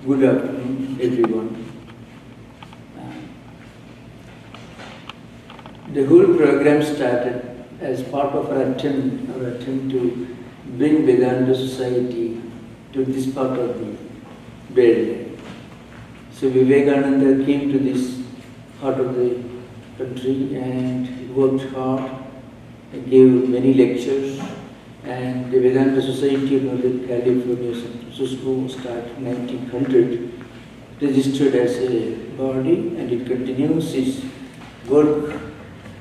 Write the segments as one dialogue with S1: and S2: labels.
S1: Good afternoon, everyone. The whole program started as part of our attempt to bring Vedanta society to this part of the world. So Vivekananda came to this part of the country and worked hard and gave many lectures. And the Vedanta Society of Northern California, San Francisco, started in 1900, registered as a body, and it continues its work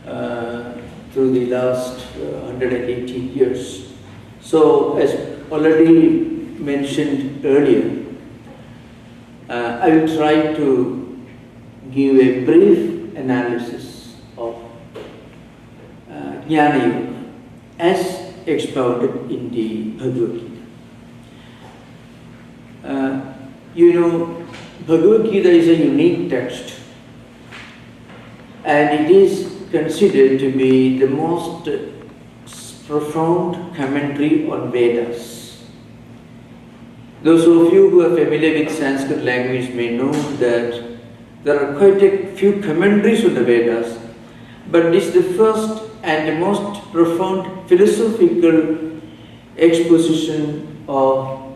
S1: through the last 118 years. So, as already mentioned earlier, I will try to give a brief analysis of Jnana Yoga as expounded in the Bhagavad Gita. Bhagavad Gita is a unique text, and it is considered to be the most profound commentary on Vedas. Those of you who are familiar with Sanskrit language may know that there are quite a few commentaries on the Vedas, but this is the first and the most profound philosophical exposition of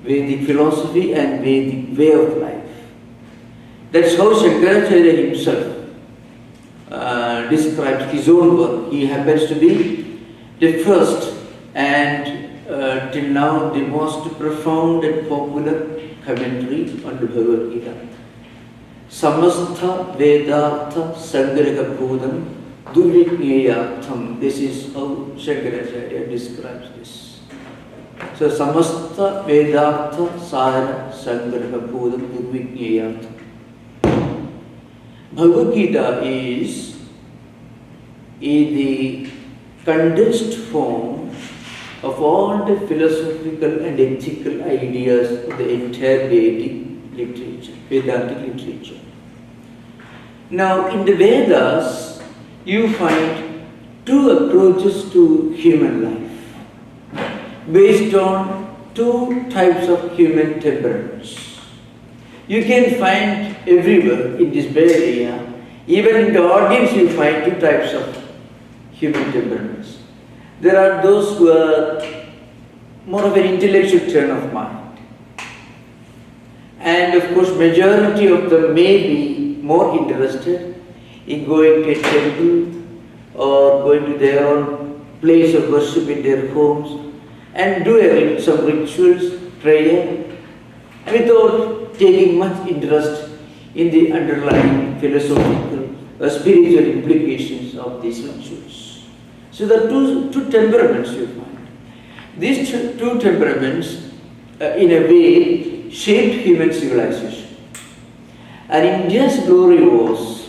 S1: Vedic philosophy and Vedic way of life. That's how Shankaracharya himself describes his own work. He happens to be the first and till now the most profound and popular commentary on the Bhagavad Gita. Samastha Vedartha Sangraha Bhudam Durvikneyartham. This is how Shankaracharya describes this. So, Samastha Vedartha Sara Sangraha Bhudam Durvikneyartham. Bhagavad Gita is the condensed form of all the philosophical and ethical ideas of the entire Vedic literature, Vedantic literature. Now, in the Vedas, you find two approaches to human life based on two types of human temperaments. You can find everywhere in this Bay Area, even in the audience, you find two types of human temperaments. There are those who are more of an intellectual turn of mind, and of course, majority of them may be more interested in going to a temple or going to their own place of worship in their homes and do some rituals, prayer, without taking much interest in the underlying philosophical or spiritual implications of these rituals. So there are two temperaments you find. These two temperaments, in a way, shaped human civilization. And India's glory was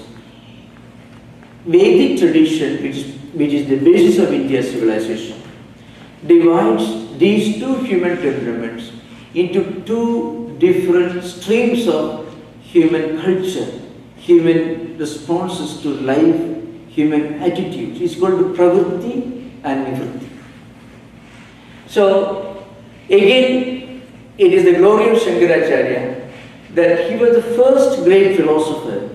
S1: Vedic tradition, which is the basis of India's civilization, divides these two human temperaments into two different streams of human culture, human responses to life, human attitudes. It's called pravritti and nivritti. So, again, it is the glory of Shankaracharya that he was the first great philosopher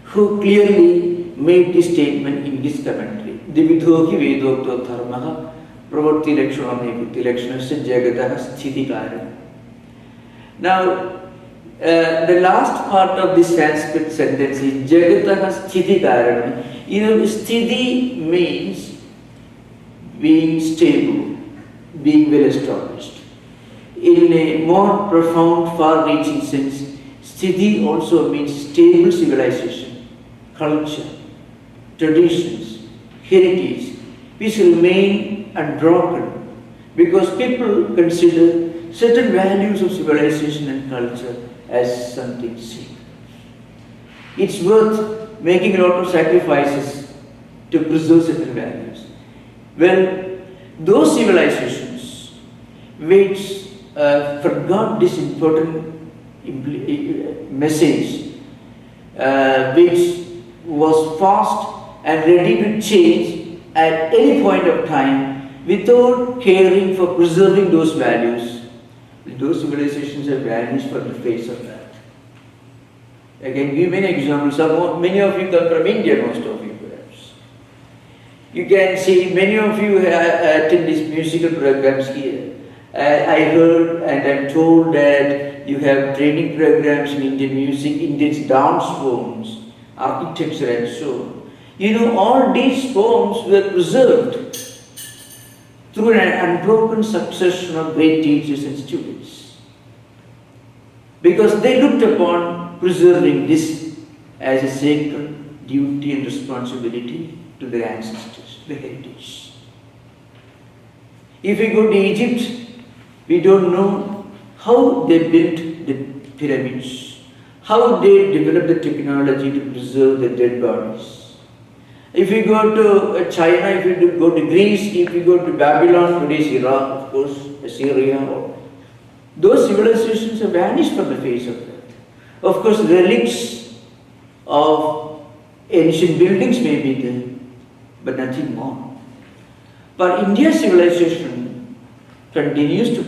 S1: who clearly made this statement in his commentary. Dividho hi vedokto dharmaha pravritti lakshana nivritti lakshanasya jagataha sthiti karanam. Now, the last part of this Sanskrit sentence is jagataha sthiti karanam. Sthiti means being stable, being well established. In a more profound, far-reaching sense, sthiti also means stable civilization, culture, traditions, heritage, which remain unbroken because people consider certain values of civilization and culture as something sacred. It's worth making a lot of sacrifices to preserve certain values. Well, those civilizations which forgot this important message, which was fast and ready to change at any point of time without caring for preserving those values, Those civilizations have vanished from the face of earth. I can give many examples. Many of you come from India, most of you perhaps. You can see many of you attend these musical programs here. I heard and I'm told that you have training programs in Indian music, Indian dance forms, architecture and so on. You know, all these forms were preserved through an unbroken succession of great teachers and students. Because they looked upon preserving this as a sacred duty and responsibility to their ancestors, the heritage. If we go to Egypt, we don't know how they built the pyramids, how they developed the technology to preserve the dead bodies. If we go to China, if we go to Greece, if we go to Babylon, today's Iraq, of course, Assyria, those civilizations have vanished from the face of earth. Of course, relics of ancient buildings may be there, but nothing more. But India's civilization continues to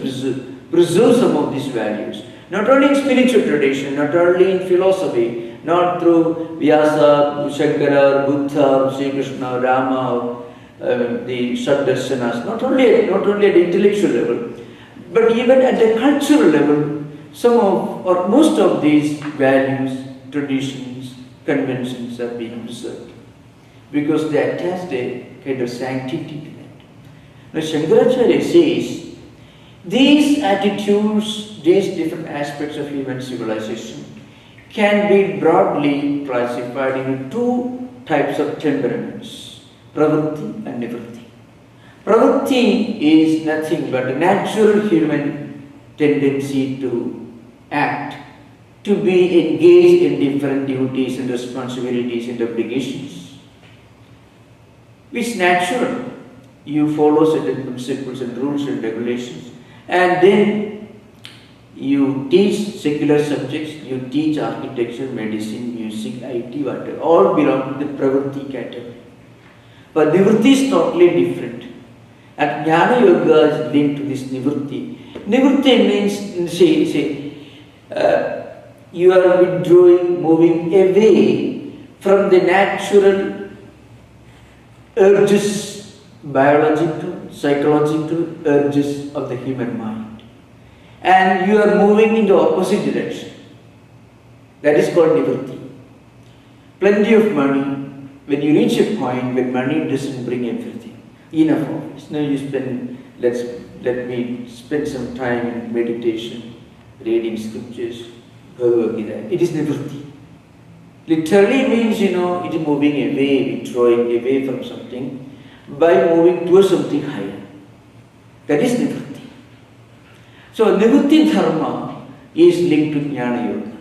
S1: preserve some of these values, not only in spiritual tradition, not only in philosophy, not through Vyasa, Shankara, Buddha, Sri Krishna, Rama, the Shaddarsanas, not only at the intellectual level, but even at the cultural level, some of or most of these values, traditions, conventions are being preserved because they attach a kind of sanctity to that. Now Shankaracharya says these attitudes, these different aspects of human civilization can be broadly classified into two types of temperaments, pravritti and nivritti. Pravritti is nothing but a natural human tendency to act, to be engaged in different duties and responsibilities and obligations. It's natural. You follow certain principles and rules and regulations, and then you teach secular subjects, you teach architecture, medicine, music, IT, whatever, all belong to the pravritti category. But nivritti is totally different. And Jnana Yoga is linked to this nivritti. Nivritti means, you are withdrawing, moving away from the natural urges, biological, psychological urges of the human mind. And you are moving in the opposite direction. That is called nivritti. Plenty of money, when you reach a point when money doesn't bring everything, enough of it. Now you let me spend some time in meditation, reading scriptures, Bhagavad Gita. It is nivritti. Literally means, it is moving away, withdrawing away from something by moving towards something higher. That is nivritti. So nivritti dharma is linked to Jnana Yoga.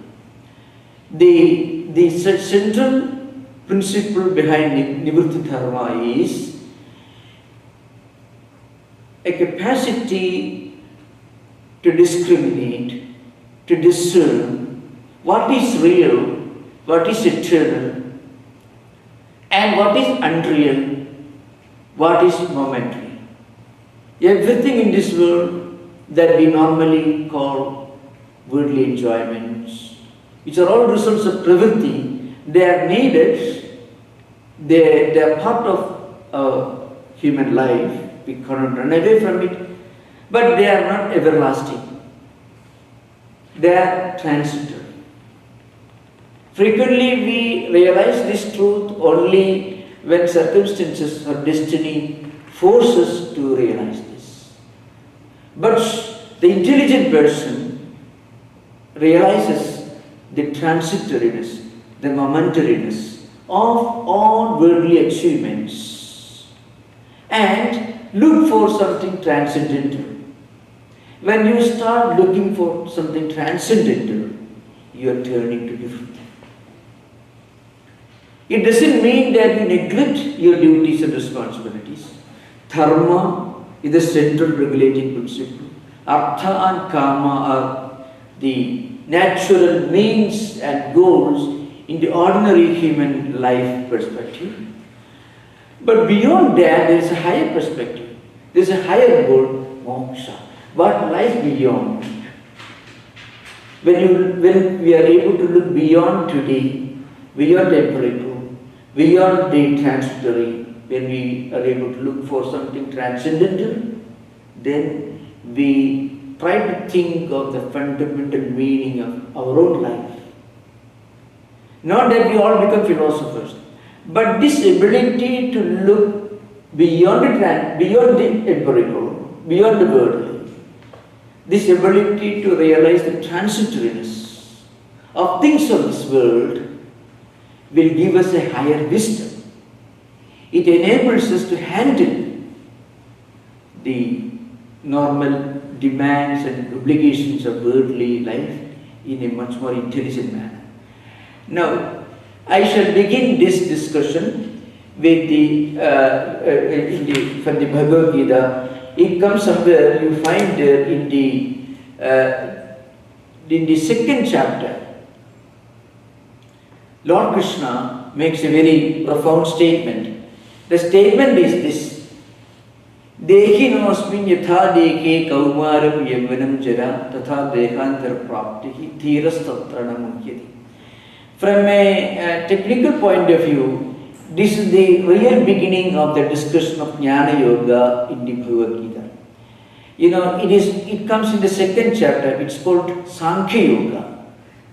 S1: The central principle behind nivritti dharma is a capacity to discriminate, to discern what is real, what is eternal, and what is unreal, what is momentary. Everything in this world that we normally call worldly enjoyments, which are all results of pravritti, they are needed, they are part of human life, we cannot run away from it, but they are not everlasting. They are transitory. Frequently we realize this truth only when circumstances or destiny force us to realize this. But the intelligent person realizes the transitoriness, the momentariness of all worldly achievements and look for something transcendental. When you start looking for something transcendental, you are turning to nivritti. It doesn't mean that you neglect your duties and responsibilities. Dharma is the central regulating principle. Artha and Kama are the natural means and goals in the ordinary human life perspective. But beyond that, there is a higher perspective. There is a higher goal, moksha. What lies beyond? When we are able to look beyond today, beyond empirical, beyond the transitory, when we are able to look for something transcendental, then we try to think of the fundamental meaning of our own life. Not that we all become philosophers, but this ability to look beyond the empirical, beyond the worldly, this ability to realize the transitoriness of things of this world will give us a higher wisdom. It enables us to handle the normal demands and obligations of worldly life in a much more intelligent manner. Now, I shall begin this discussion with from the Bhagavad Gita. It comes somewhere, you find in the second chapter, Lord Krishna makes a very profound statement. The statement is this: Dehinosmin yatha dekhe kaumaram yavanam jara tatha dehantar praptihi dhirastatranam muhyati. From a technical point of view, this is the real beginning of the discussion of Jnana Yoga in the Bhagavad Gita. You know, it comes in the second chapter. It's called Sankhya Yoga.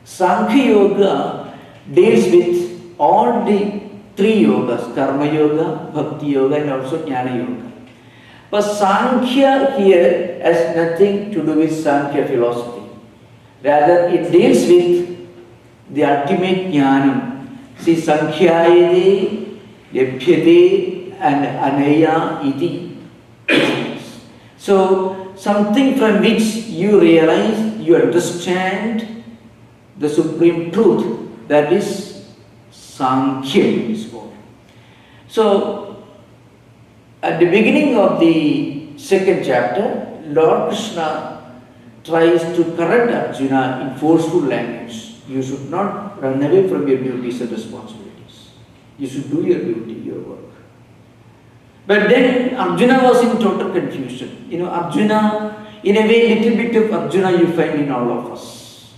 S1: Sankhya Yoga deals with all the three yogas: Karma Yoga, Bhakti Yoga, and also Jnana Yoga. But Sankhya here has nothing to do with Sankhya philosophy. Rather, it deals with the ultimate Jnanam. See, Sankhyayate, Yabhyate, and Anaya iti. So, something from which you realize, you understand the supreme truth, that is Sankhya is called. So, at the beginning of the second chapter, Lord Krishna tries to correct Arjuna in forceful language. You should not run away from your duties and responsibilities. You should do your duty, your work. But then Arjuna was in total confusion. You know, Arjuna, in a way, little bit of Arjuna you find in all of us.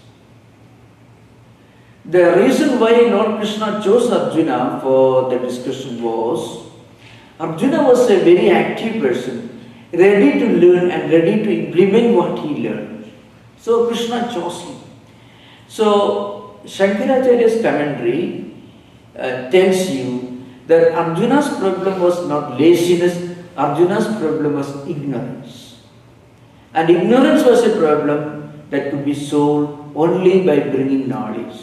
S1: The reason why Lord Krishna chose Arjuna for the discussion was, Arjuna was a very active person, ready to learn and ready to implement what he learned. So Krishna chose him. So Shankaracharya's commentary tells you that Arjuna's problem was not laziness, Arjuna's problem was ignorance. And ignorance was a problem that could be solved only by bringing knowledge.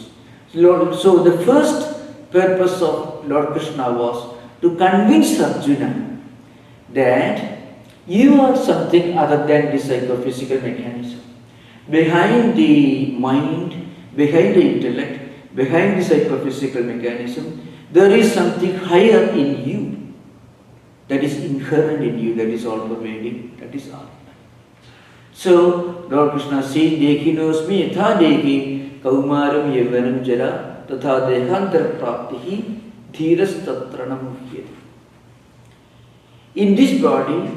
S1: So the first purpose of Lord Krishna was to convince Arjuna that you are something other than the psychophysical mechanism. Behind the mind, behind the intellect, behind the psychophysical mechanism, there is something higher in you, that is inherent in you, that is all-pervading, that is Atma. So Lord Krishna says, Dekhinosmi yatha dekhi kaumaram yavanam jara tatha dehantar praptihi dhirastatranam muhyati. In this body,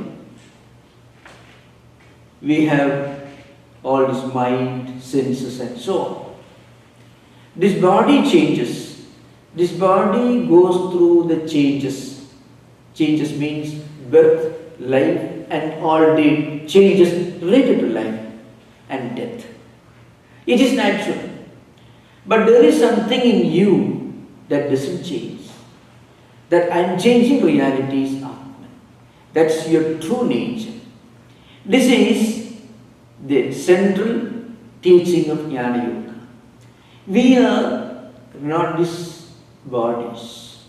S1: we have all this mind, senses and so on. This body changes. This body goes through the changes. Changes means birth, life and all the changes related to life and death. It is natural. But there is something in you that doesn't change. That unchanging reality is Atman. That's your true nature. This is the central teaching of Jnana Yoga. We are not these bodies.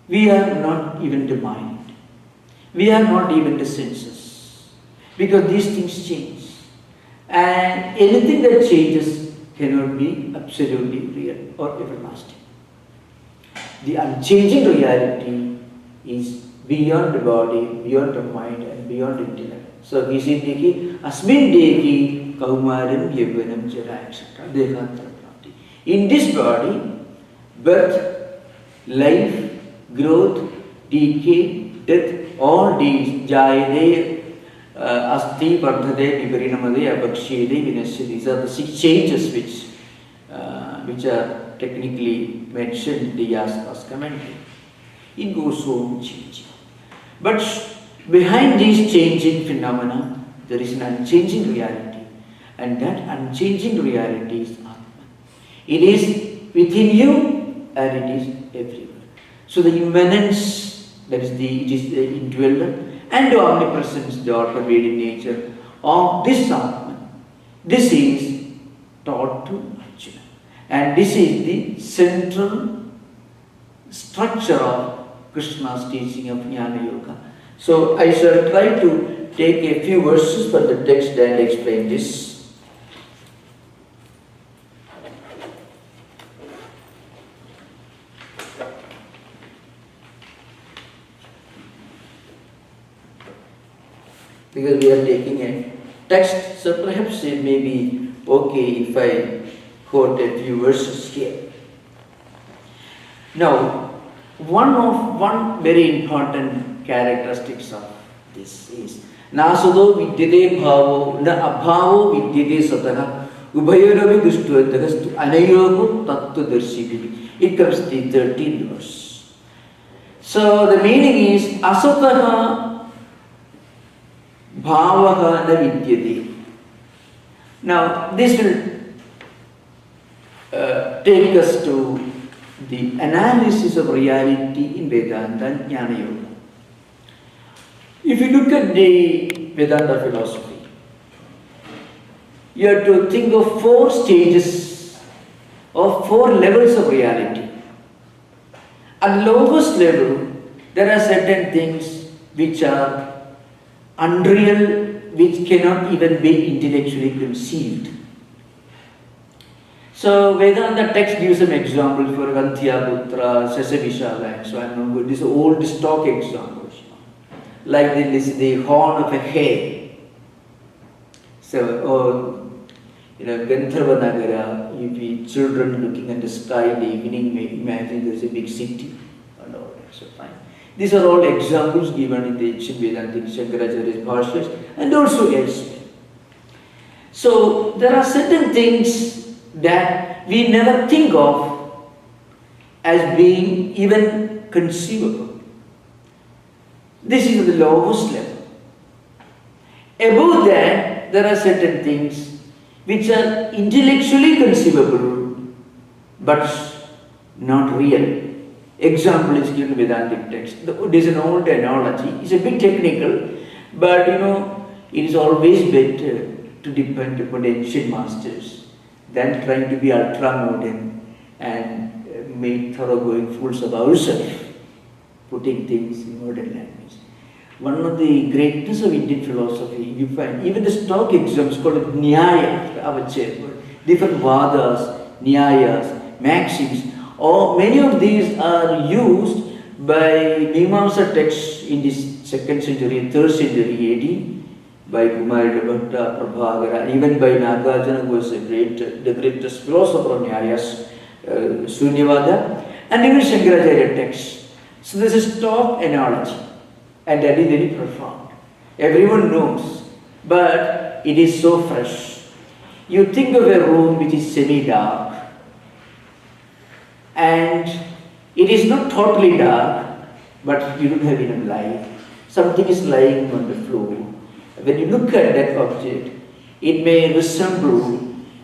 S1: We are not even the mind. We are not even the senses. Because these things change. And anything that changes cannot be absolutely real or everlasting. The unchanging reality is beyond the body, beyond the mind and beyond the intellect. So he said, Asmin Deki Kaumaram Yavanam Jara, etc. In this body, birth, life, growth, decay, death, all these, Jayade, Asti, Vardhate, Viparinamade, Abhakshyede, Vinasya. These are the 6 changes which are technically mentioned in the Yaska's commentary. It goes on changing. But behind these changing phenomena, there is an unchanging reality. And that unchanging reality is Atman. It is within you and it is everywhere. So the immanence, that is it is the indweller, and the omnipresence, the all-pervading nature of this Atman. This is taught to Arjuna. And this is the central structure of Krishna's teaching of Jnana Yoga. So I shall try to take a few verses from the text and explain this. Because we are taking a text, so perhaps it may be okay if I quote a few verses here. Now, one very important characteristics of this is Nasado vidyate bhavo na abhavo vidyate sataha ubhayoravi dushtvatagastu anayogo tattva darshibhi. It comes to the 13th verse. So the meaning is asataha bhavaha na vidyate. Now this will take us to the analysis of reality in Vedanta and Jnana Yoga. If you look at the Vedanta philosophy, you have to think of 4 stages or 4 levels of reality. At the lowest level, there are certain things which are unreal, which cannot even be intellectually conceived. So Vedanta text gives some example for Gantyaputra, Sasavishala, and so on. These are old stock examples. Like the horn of a hare. So, Gandharva Nagara, you be children looking at the sky in the evening, may imagine there is a big city and all that. So fine. These are all examples given in the ancient Vedanta, Shankaracharya's Bhashyas, and also elsewhere. So there are certain things that we never think of as being even conceivable. This is the lowest level. Above that, there are certain things which are intellectually conceivable but not real. Example is given in Vedantic text. There is an old analogy. It's a bit technical, but it is always better to depend upon ancient masters than trying to be ultra-modern and make thoroughgoing fools of ourselves, putting things in modern language. One of the greatness of Indian philosophy, you find even the stock exams called Nyaya, our chair, different vadas, Nyayas, maxims, or many of these are used by Mimamsa texts in the 2nd century and 3rd century AD by Kumari Bhatta, Prabhakara, even by Nagarjuna, who was the greatest philosopher of Nyayas, Sunyavada, and even Shankaracharya texts. So this is stock analogy, and that is very profound. Everyone knows, but it is so fresh. You think of a room which is semi-dark, and it is not totally dark, but you don't have enough light. Something is lying on the floor. When you look at that object, it may resemble,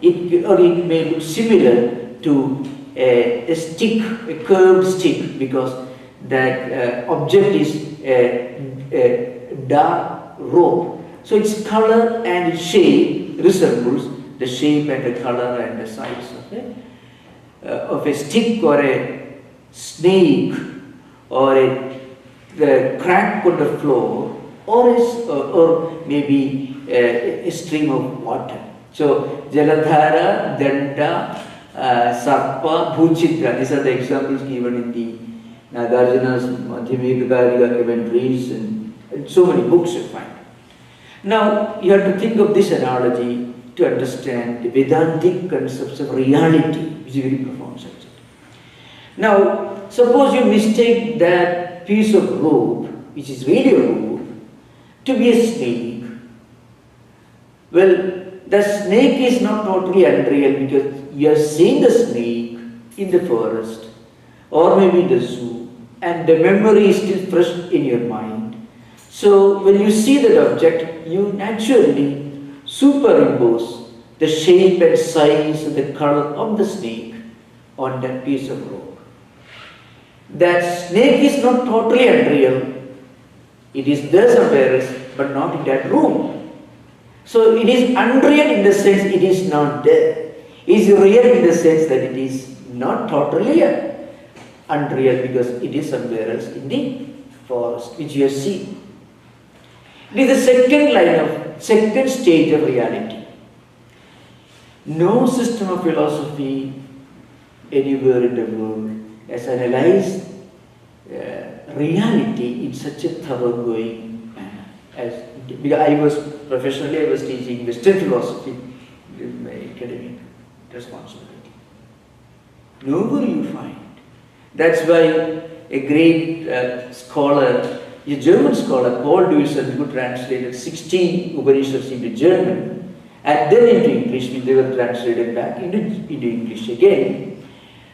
S1: or it may look similar to a stick, a curved stick, because that object is a dark rope. So its color and its shape resembles the shape and the color and the size of a stick or a snake or a crack on the floor or maybe a stream of water. So Jaladhara, Danda, Sarpa, Bhuchitra, these are the examples given in the Nagarjuna's Madhyamika Karika commentaries and so many books you find. Now you have to think of this analogy to understand the Vedantic concepts of reality, which is a very profound subject. Now, suppose you mistake that piece of rope, which is really a rope, to be a snake Well, the snake is not totally unreal because you have seen the snake in the forest or maybe in the zoo, and the memory is still fresh in your mind. So when you see that object, you naturally superimpose the shape and size and the color of the snake on that piece of rock. That snake is not totally unreal. It is there somewhere else, but not in that room. So it is unreal in the sense it is not there. It is real in the sense that it is not totally unreal because it is somewhere else in the forest, which you have seen. It is the second stage of reality. No system of philosophy anywhere in the world has analyzed reality in such a thoroughgoing manner. Because I was teaching Western philosophy with my academic responsibility. Nowhere you find. That's why a great scholar, a German scholar, Paul Deussen, who translated 16 Upanishads into German and then into English, when they were translated back into English again.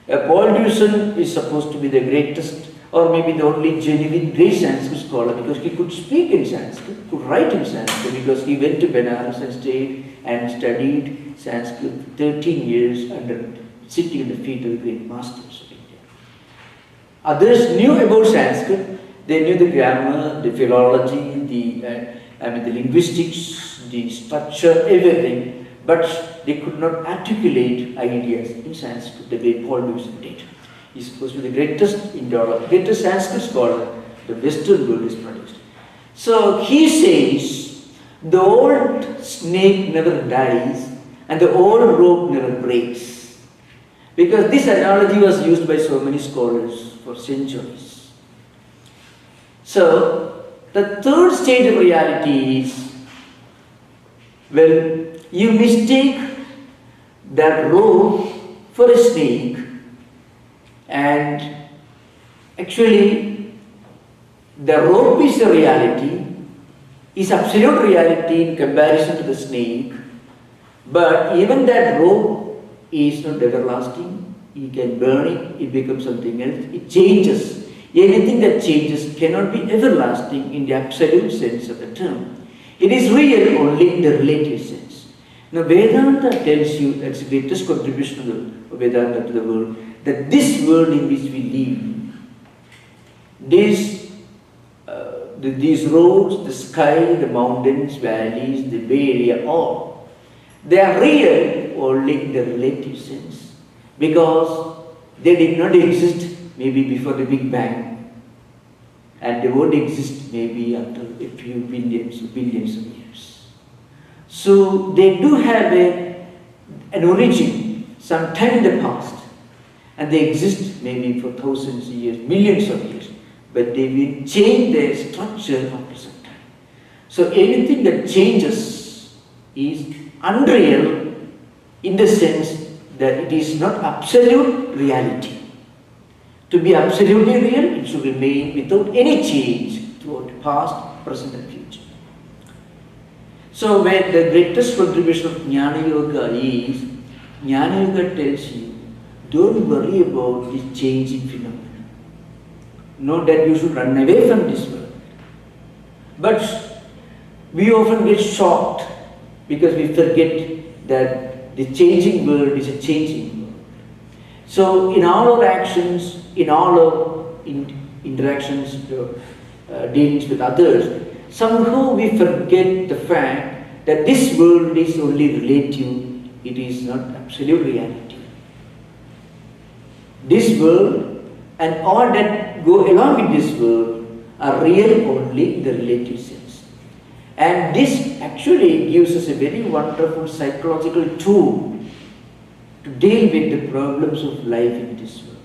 S1: Paul Deussen is supposed to be the greatest or maybe the only genuine great Sanskrit scholar because he could speak in Sanskrit, could write in Sanskrit because he went to Benares and stayed and studied Sanskrit for 13 years under sitting at the feet of the great masters of India. Others knew about Sanskrit. They knew the grammar, the philology, the linguistics, the structure, everything, but they could not articulate ideas in Sanskrit the way Paul Deussen did. He is supposed to be the greatest Sanskrit scholar the Western world has produced. So he says, the old snake never dies and the old rope never breaks. Because this analogy was used by so many scholars for centuries. So, the third stage of reality is, well, you mistake that rope for a snake, and actually the rope is a reality, is absolute reality in comparison to the snake, but even that rope is not everlasting. You can burn it, it becomes something else, it changes. Anything that changes cannot be everlasting in the absolute sense of the term. It is real only in the relative sense. Now Vedanta tells you, that's the greatest contribution of Vedanta to the world, that this world in which we live, these roads, the sky, the mountains, valleys, the Bay Area, all, they are real only in the relative sense because they did not exist maybe before the Big Bang, and they won't exist maybe after a few billions of years. So they do have an origin sometime in the past, and they exist maybe for thousands of years, millions of years, but they will change their structure after some time. So anything that changes is unreal in the sense that it is not absolute reality. To be absolutely real, it should remain without any change throughout past, present and future. So when the greatest contribution of Jnana Yoga is, Jnana Yoga tells you, don't worry about this changing phenomenon. Not that you should run away from this world. But we often get shocked because we forget that the changing world is a changing world. So in all our actions, in all our interactions, dealings with others, somehow we forget the fact that this world is only relative, it is not absolute reality. This world and all that go along with this world are real only in the relative sense. And this actually gives us a very wonderful psychological tool to deal with the problems of life in this world.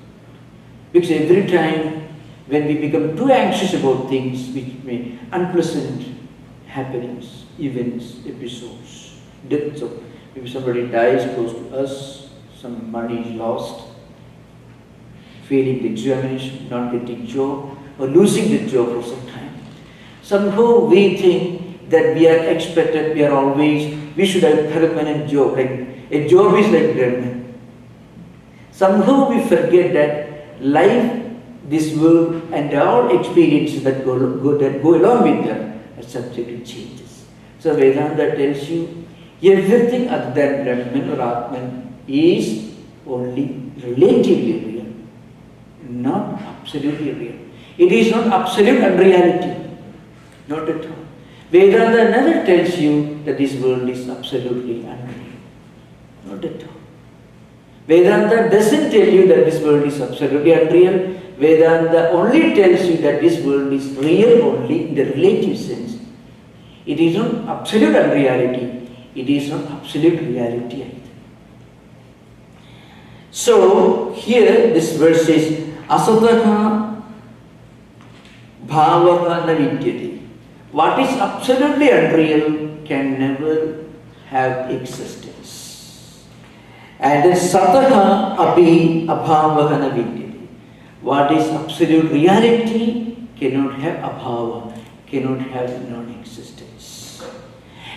S1: Because every time when we become too anxious about things which may unpleasant happenings, events, episodes, deaths of, maybe somebody dies close to us, some money is lost, failing the examination, not getting job, or losing the job for some time. Somehow we think that we are expected, we are always we should have a permanent job. Like a job is like Brahman. Somehow we forget that life, this world, and all experiences that go along with them are subject to changes. So Vedanta tells you everything other than Brahman or Atman is only relatively real, not absolutely real. It is not absolute unreality, not at all. Vedanta never tells you that this world is absolutely unreal, not at all. Vedanta doesn't tell you that this world is absolutely unreal. Vedanta only tells you that this world is real only in the relative sense. It is not absolute unreality. It is not absolute reality either. So here this verse says, Asataha bhavaha na vidyate. What is absolutely unreal can never have existence. And then sataha api abhavaha na vidyate. What is absolute reality cannot have abhava, cannot have non-existence.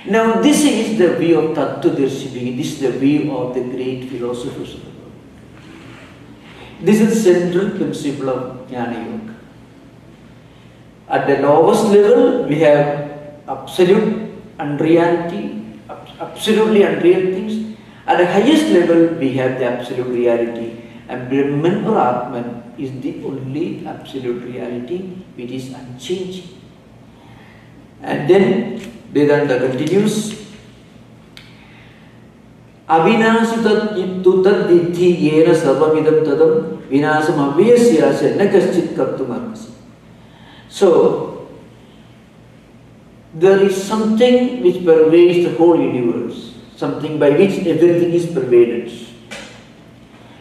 S1: Now this is the view of Tattvadarshi, this is the view of the great philosophers of the world. This is the central principle of Jnana Yoga. At the lowest level, we have absolute unreality, absolutely unreal things. At the highest level, we have the absolute reality. And Brahman or Atman is the only absolute reality which is unchanging. And then Vedanta continues, Avinasita tutad dithi yena sarvamidam tadam vinasam avyasyasya na kaschit kartum arhasi. So, there is something which pervades the whole universe, something by which everything is pervaded.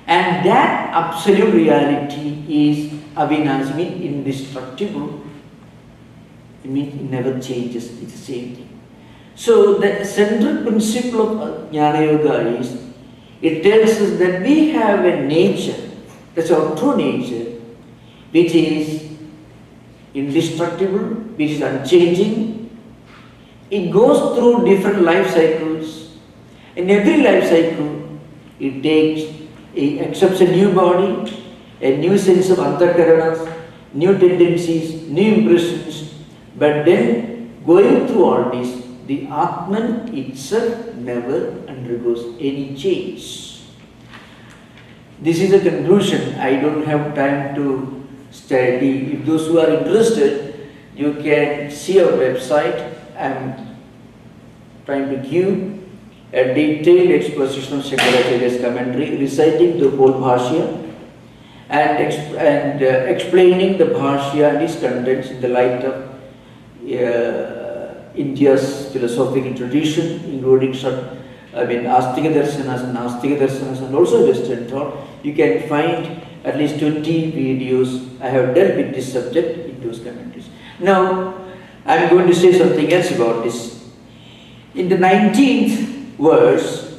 S1: And that absolute reality is avinasya, means indestructible. It means it never changes, it's the same thing. So the central principle of Jnana Yoga is, it tells us that we have a nature, that's our true nature, which is indestructible, which is unchanging. It goes through different life cycles. In every life cycle, it accepts a new body, a new sense of antakaranas, new tendencies, new impressions. But then, going through all this, the Atman itself never undergoes any change. This is a conclusion. I don't have time to study. If those who are interested, you can see our website. I am trying to give a detailed exposition of Shankaracharya's commentary, reciting the whole Bhashya and explaining the Bhashya and its contents in the light of India's philosophical tradition, including Astika Darsanas and Nastika Darsanas and also Western thought. You can find at least 20 videos I have dealt with this subject in those commentaries. Now, I am going to say something else about this. In the 19th verse,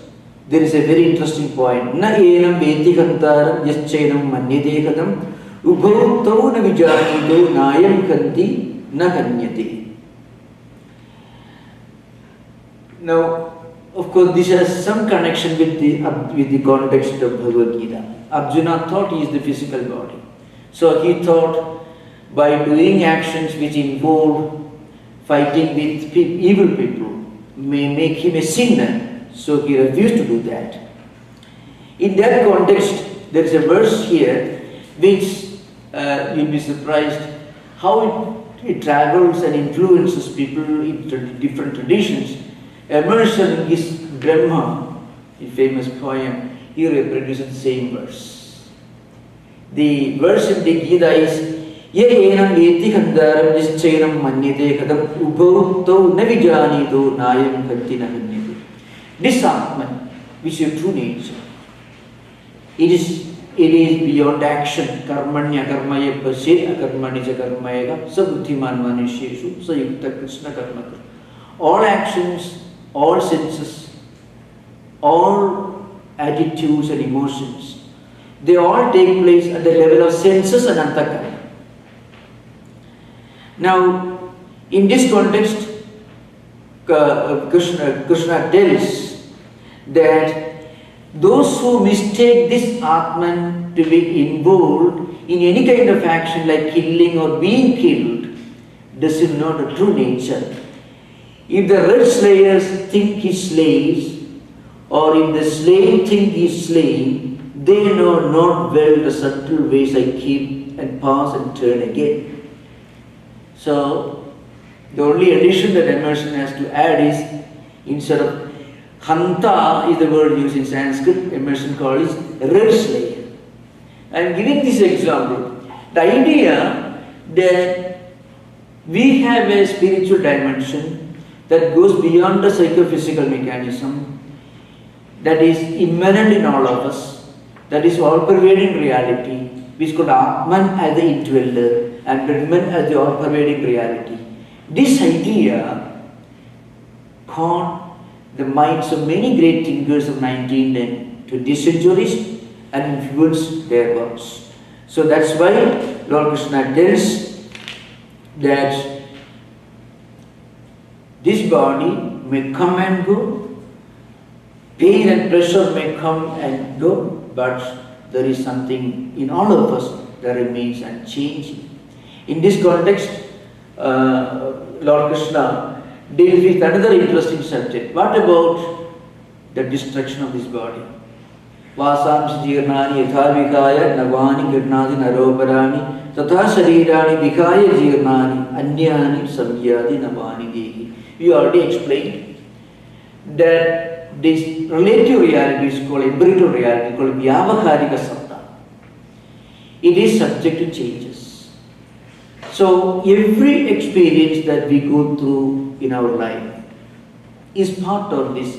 S1: there is a very interesting point. Na enam veti kantaram yaschenam manyate kadam ubhautau na vijanito nayam kanti na hanyate. Now, of course, this has some connection with the context of Bhagavad Gita. Arjuna thought he is the physical body. So he thought by doing actions which involve fighting with evil people may make him a sinner. So he refused to do that. In that context, there is a verse here which you'll be surprised how it travels and influences people in different traditions. Emerson is Brahma, a famous poem, he reproduces the same verse. The verse in the Gita is, Ye enam veti kandaram nischenam manyate kadam ubhautau navijanito nayam kanti na hanyate. This Atman, which is your true nature, it is beyond action. Karmanya karmaya pasya akarmani karmayega sabuddhiman manusheshu sayukta krishna karmaka. All actions, all senses, all attitudes and emotions, they all take place at the level of senses and antakarana. Now, in this context, Krishna tells that those who mistake this Atman to be involved in any kind of action like killing or being killed doesn't know the true nature. If the red slayers think he slays, or if the slave think he is slain, they know not well the subtle ways I keep and pass and turn again. So, the only addition that Emerson has to add is, instead of Hanta is the word used in Sanskrit, Emerson calls it red slayer. I am giving this example. The idea that we have a spiritual dimension that goes beyond the psychophysical mechanism, that is immanent in all of us, that is all-pervading reality, which is called Atman as the indweller and Brahman as the all-pervading reality. This idea caught the minds of many great thinkers of 19th and 20th centuries and influenced their works. So that's why Lord Krishna tells that this body may come and go, pain and pleasure may come and go, but there is something in all of us that remains unchanging. In this context, Lord Krishna deals with another interesting subject. What about the destruction of this body? Vasam jirnani yatha vikaya navani girnadi naroparani tatha sharirani vikaya jirnani anyani samyadi navani dehi. We already explained that this relative reality is called empirical reality, called vyavaharika satta. It is subject to changes. So every experience that we go through in our life is part of this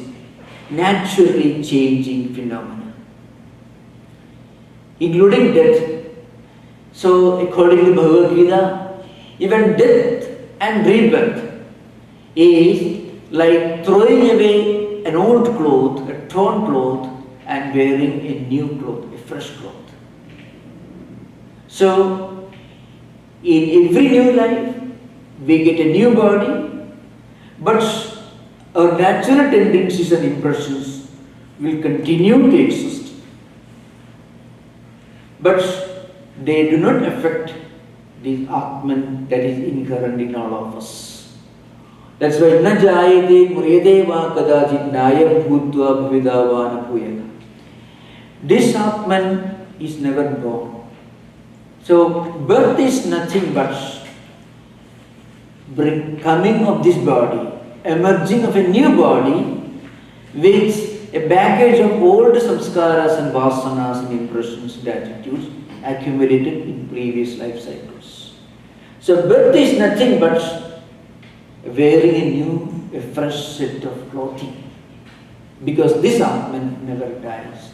S1: naturally changing phenomena, including death. So according to Bhagavad Gita, even death and rebirth is like throwing away an old cloth, a torn cloth, and wearing a new cloth, a fresh cloth. So in every new life, we get a new body, but our natural tendencies and impressions will continue to exist. But they do not affect the Atman that is inherent in all of us. That's why na jayate murede va kadajit nayam bhutva bhavidavana puyana. This Atman is never born. So birth is nothing but coming of this body, emerging of a new body with a baggage of old samskaras and vasanas and impressions and attitudes accumulated in previous life cycles. So birth is nothing but wearing a new, a fresh set of clothing, because this Atman never dies.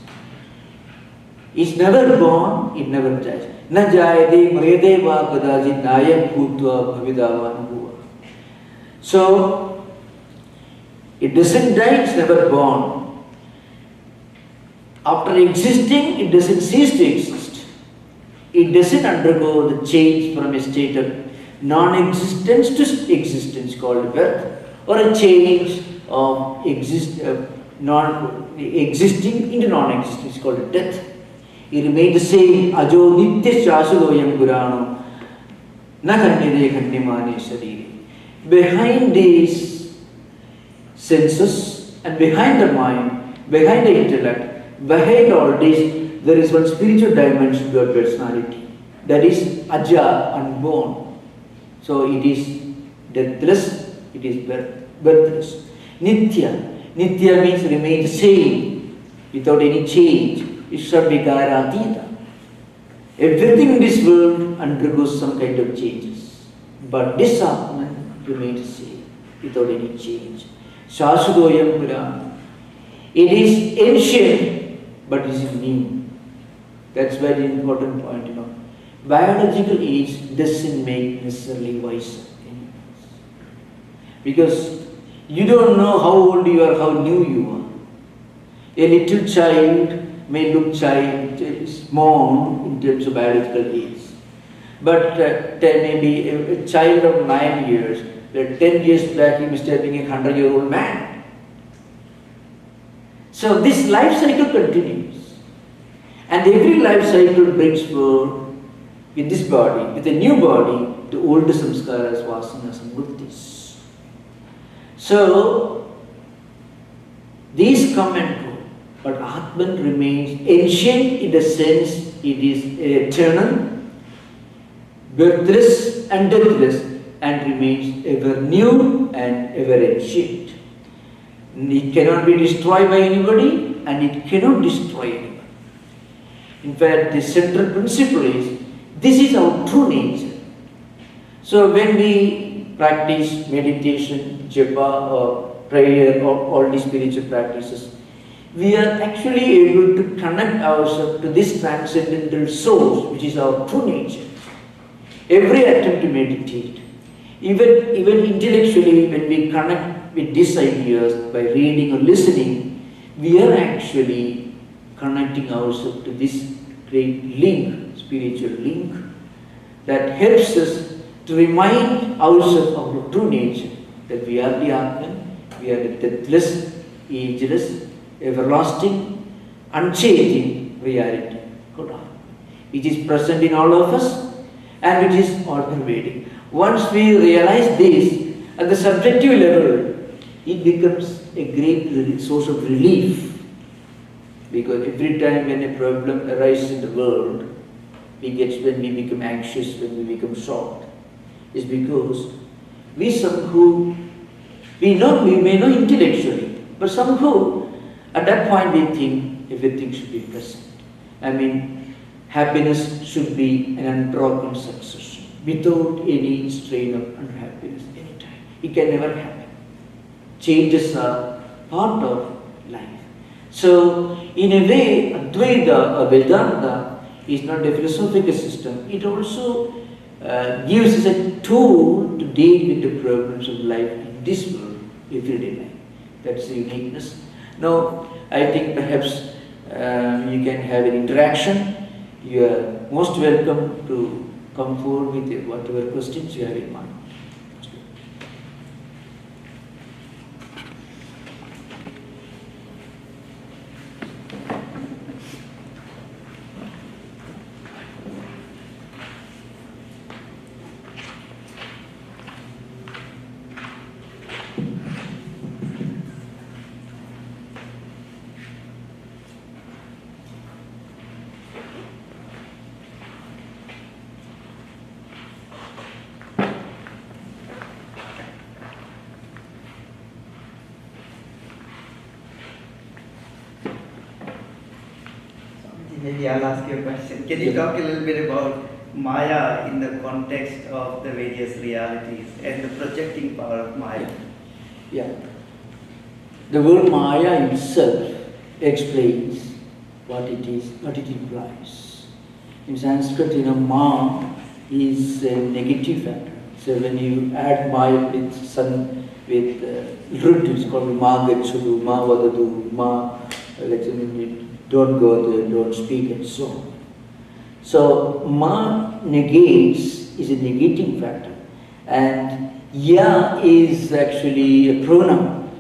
S1: It's never born, it never dies. Na jayate mrede va kadajit nayam bhutva bhavidavana bhuva. So, it doesn't die, it's never born. After existing, it doesn't cease to exist. It doesn't undergo the change from a state of non-existence to existence called birth, or a change of existing into non-existence called death. It remains the same. Ajo nitya shashudoyam purano na kanyade kanyamane shariri. Behind these senses and behind the mind, behind the intellect, behind all this, there is one spiritual dimension to our personality. That is aja, unborn. So it is deathless, it is birthless. Nitya. Nitya means remain the same, without any change. Ishvara atita. Everything in this world undergoes some kind of changes. But this Atman remains the same, without any change. Shashudoyam Purana. It is ancient, but it is new. That's very important point, Biological age doesn't make necessarily wiser. Because you don't know how old you are, how new you are. A little child may look small in terms of biological age. But there may be a child of 9 years But 10 years back he must have been a 100-year-old man. So this life cycle continues. And every life cycle brings forth with this body, with a new body, the old samskaras, vasanas and buddhis. So these come and go, but Atman remains ancient in the sense it is eternal, birthless and deathless, and remains ever new and ever ancient. It cannot be destroyed by anybody, and it cannot destroy anyone. In fact, the central principle is, this is our true nature. So when we practice meditation, japa or prayer or all these spiritual practices, we are actually able to connect ourselves to this transcendental source, which is our true nature. Every attempt to meditate, even intellectually, when we connect with these ideas by reading or listening, we are actually connecting ourselves to this great link, spiritual link, that helps us to remind ourselves of our true nature, that we are the Atman, we are the deathless, ageless, everlasting, unchanging reality, which is present in all of us and which is all pervading. Once we realize this at the subjective level, it becomes a great source of relief, because every time when a problem arises in the world, when we become anxious, when we become shocked, is because we may know intellectually, but somehow at that point we think everything should be present. I mean, happiness should be an unbroken succession, without any strain of unhappiness anytime. It can never happen. Changes are part of life. So, in a way, Advaita or Vedanta is not a philosophical system. It also gives us a tool to deal with the problems of life in this world, everyday life. That's the uniqueness. Now, I think perhaps you can have an interaction. You are most welcome to come forward with whatever questions you have in mind.
S2: Maybe I'll ask you a question. Can you talk a little bit about Maya in the context of the various realities and the projecting power of Maya?
S1: Yeah. The word Maya itself explains what it is, what it implies. In Sanskrit, Ma is a negative factor. So when you add Maya with Rut, it's called Ma Gachadu, Ma Vadadu, Ma, don't go there, don't speak, and so on. So, Ma negates is a negating factor, and Ya is actually a pronoun.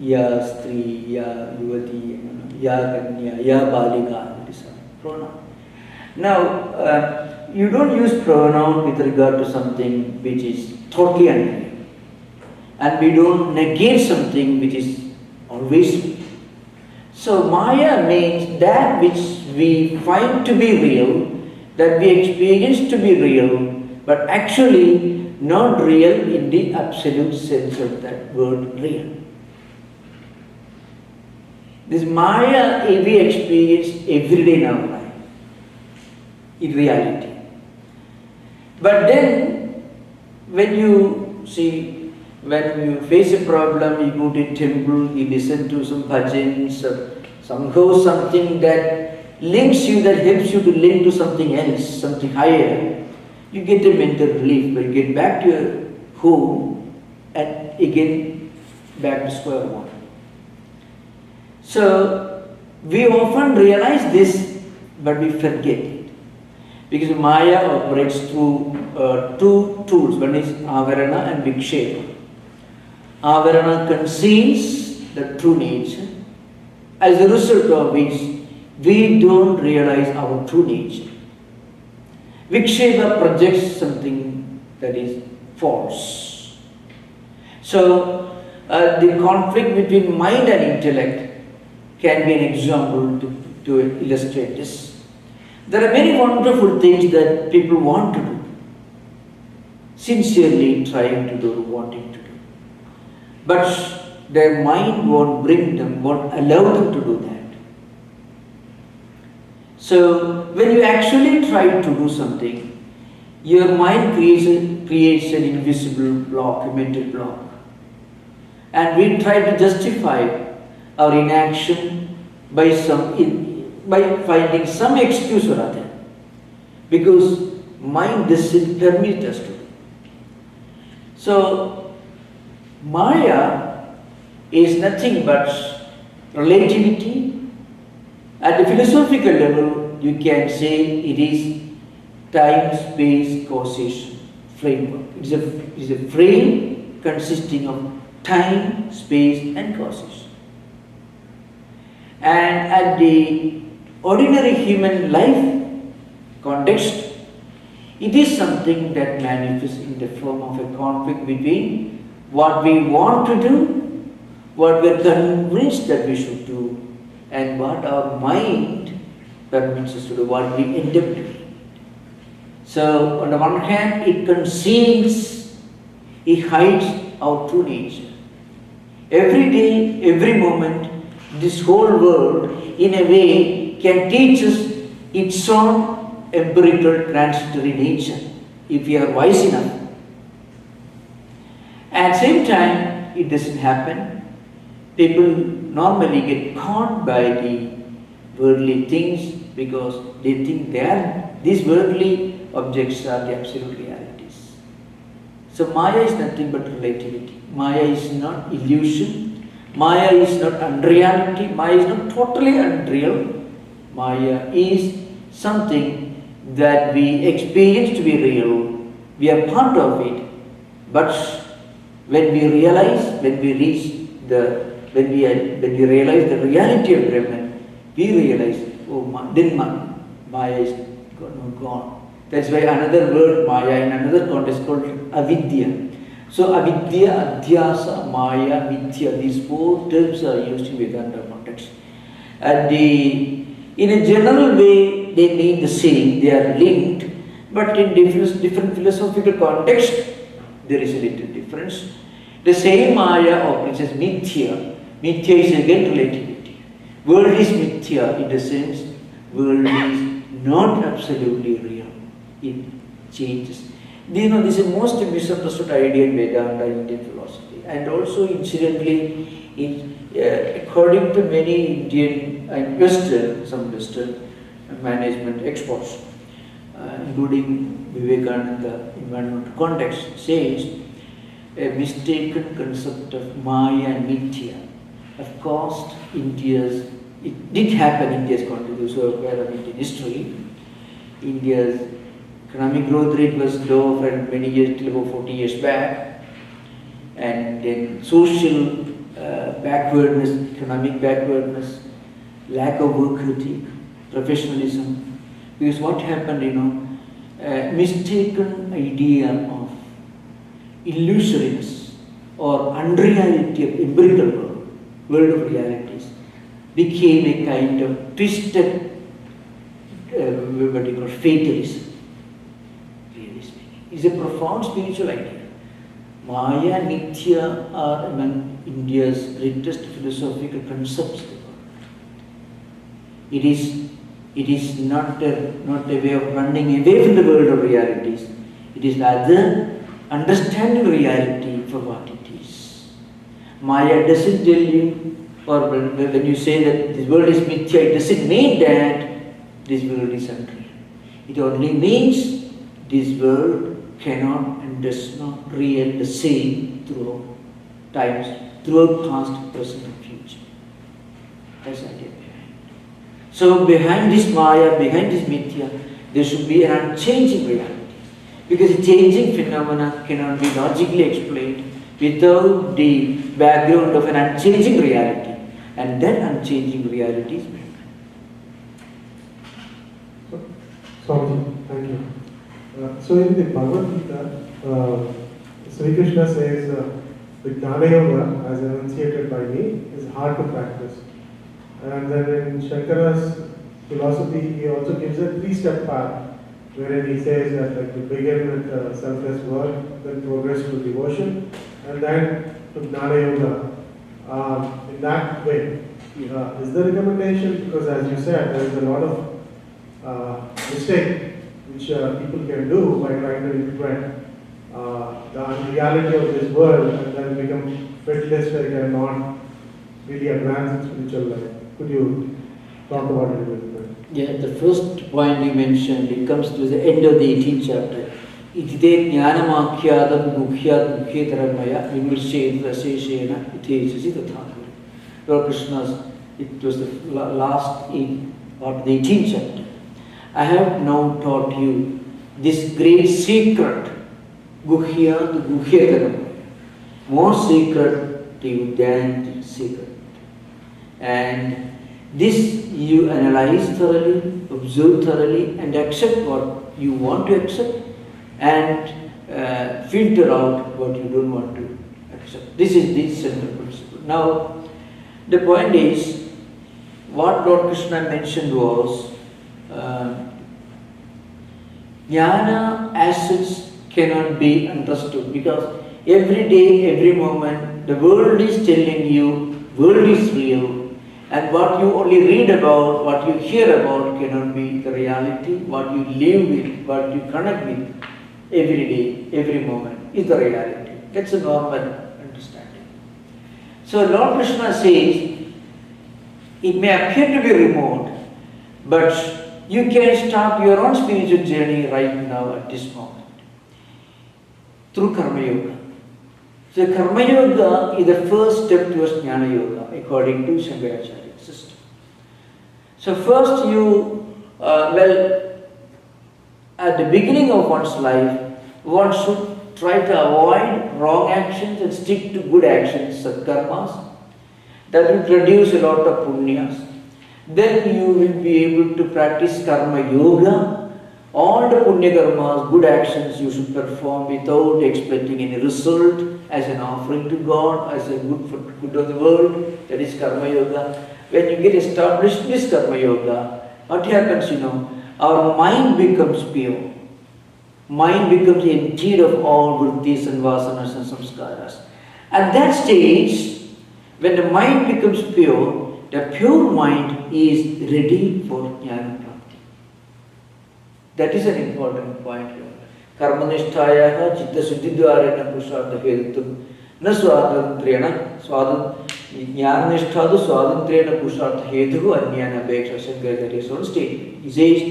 S1: Ya Stri, Ya Yuvati, Ya Kanya, Ya Balika, it is a pronoun. Now, you don't use pronoun with regard to something which is totally unreal, and we don't negate something which is always real. So Maya means that which we find to be real, that we experience to be real, but actually not real in the absolute sense of that word real. This Maya we experience every day in our life, in reality. But then, when you see, when you face a problem, you go to a temple, you listen to some bhajans, somehow something that links you, that helps you to link to something else, something higher, you get a mental relief, but you get back to your home and again back to square one. So, we often realize this, but we forget it. Because Maya operates through two tools. One is Avarana and Vikshepa. Avarana conceals the true nature, as a result of which we don't realize our true nature. Vikshepa projects something that is false. So, the conflict between mind and intellect can be an example to illustrate this. There are many wonderful things that people want to do, sincerely trying to do, wanting to do. But their mind won't bring them, won't allow them to do that. So, when you actually try to do something, your mind creates an invisible block, a mental block. And we try to justify our inaction by finding some excuse or other, because mind doesn't permit us to do. So, Maya is nothing but relativity. At the philosophical level, you can say it is time-space causation framework. It is a frame consisting of time, space and causation. And at the ordinary human life context, it is something that manifests in the form of a conflict between what we want to do, what we are convinced that we should do, and what our mind permits us to do, what we end up doing. So, on the one hand, it conceals, it hides our true nature. Every day, every moment, this whole world, in a way, can teach us its own empirical transitory nature, if we are wise enough. At the same time, it doesn't happen. People normally get caught by the worldly things because they think these worldly objects are the absolute realities. So Maya is nothing but relativity. Maya is not illusion. Maya is not unreality. Maya is not totally unreal. Maya is something that we experience to be real. We are part of it. But when we realize, when we realize the reality of Brahman, we realize, then Maya is gone. That's why another word, Maya, in another context called avidya. So avidya, adhyasa, Maya, mithya, these four terms are used in Vedanta context. And in a general way, they mean the same, they are linked, but in different philosophical context, there is a little difference. The same Maya operates as mithya. Mithya is again relativity. World is mithya in the sense, world is not absolutely real. It changes. This is the most misunderstood idea in Vedanta, Indian philosophy. And also, incidentally, according to many Indian and some Western management experts, including Vivekananda in one context, says a mistaken concept of Maya and Mithya have caused it did happen in India's contribution, so aware of Indian history. India's economic growth rate was low for many years, till about 40 years back. And then social backwardness, economic backwardness, lack of work ethic, professionalism. Because what happened, mistaken idea of illusoriness or unreality of empirical world of realities became a kind of twisted, fatalism. Really speaking, it's a profound spiritual idea. Maya and Mithya are among India's greatest philosophical concepts. It is not a way of running away from the world of realities. It is rather understanding reality for what it is. Maya doesn't tell you, or when you say that this world is mithya, it doesn't mean that this world is unreal. It only means this world cannot and does not remain the same throughout times, throughout past, present and future. That's the idea behind. So behind this Maya, behind this mithya, there should be an unchanging reality. Because a changing phenomena cannot be logically explained without the background of an unchanging reality. And that unchanging reality is Brahman.
S3: Swamiji, thank you. So in the Bhagavad Gita, Sri Krishna says the Jnana Yoga, as enunciated by me, is hard to practice. And then in Shankara's philosophy, he also gives a 3-step path, wherein he says that like, you begin with selfless work, then progress to devotion, and then to Jnana Yoga. In that way, is the recommendation, because as you said, there is a lot of mistake which people can do by trying to interpret the unreality of this world and then become fatalistic and not really advance in spiritual life. Could you talk about it a little bit?
S1: Yeah, the first point you mentioned, it comes to the end of the 18th chapter. Itide jnanamakhyadam gukhyat gukhyataramaya vimurshed raseshena itesasi tatha. Lord Krishna's, it was the last part of the 18th chapter. I have now taught you this great secret, Guhyat Guhyataram, more secret to you than the secret. And this you analyze thoroughly, observe thoroughly, and accept what you want to accept, and filter out what you don't want to accept. This is the central principle. Now, the point is, what Lord Krishna mentioned was, Jnana as such cannot be understood, because every day, every moment, the world is telling you, world is real, and what you only read about, what you hear about cannot be the reality. What you live with, what you connect with every day, every moment is the reality. That's a normal understanding. So Lord Krishna says, it may appear to be remote, but you can start your own spiritual journey right now at this moment through Karma Yoga. So Karma Yoga is the first step towards Jnana Yoga according to Shankaracharya's system. So first at the beginning of one's life, one should try to avoid wrong actions and stick to good actions, sadkarmas. That will produce a lot of punyas. Then you will be able to practice Karma Yoga. All the punya karmas, good actions you should perform without expecting any result as an offering to God, as a good for good of the world. That is Karma Yoga. When you get established in this Karma Yoga, what happens, our mind becomes pure. Mind becomes emptied of all vrittis and vasanas and samskaras. At that stage, when the mind becomes pure, the pure mind is ready for Jnana Prapti. That is an important point here. Karmanishthaya chitta suddhidvarena purushārtha hetutam na swatantrena jnananishthādu swatantrena purushārtha hetuhu anyana apeksha Shankaracharya sort of statement. He says,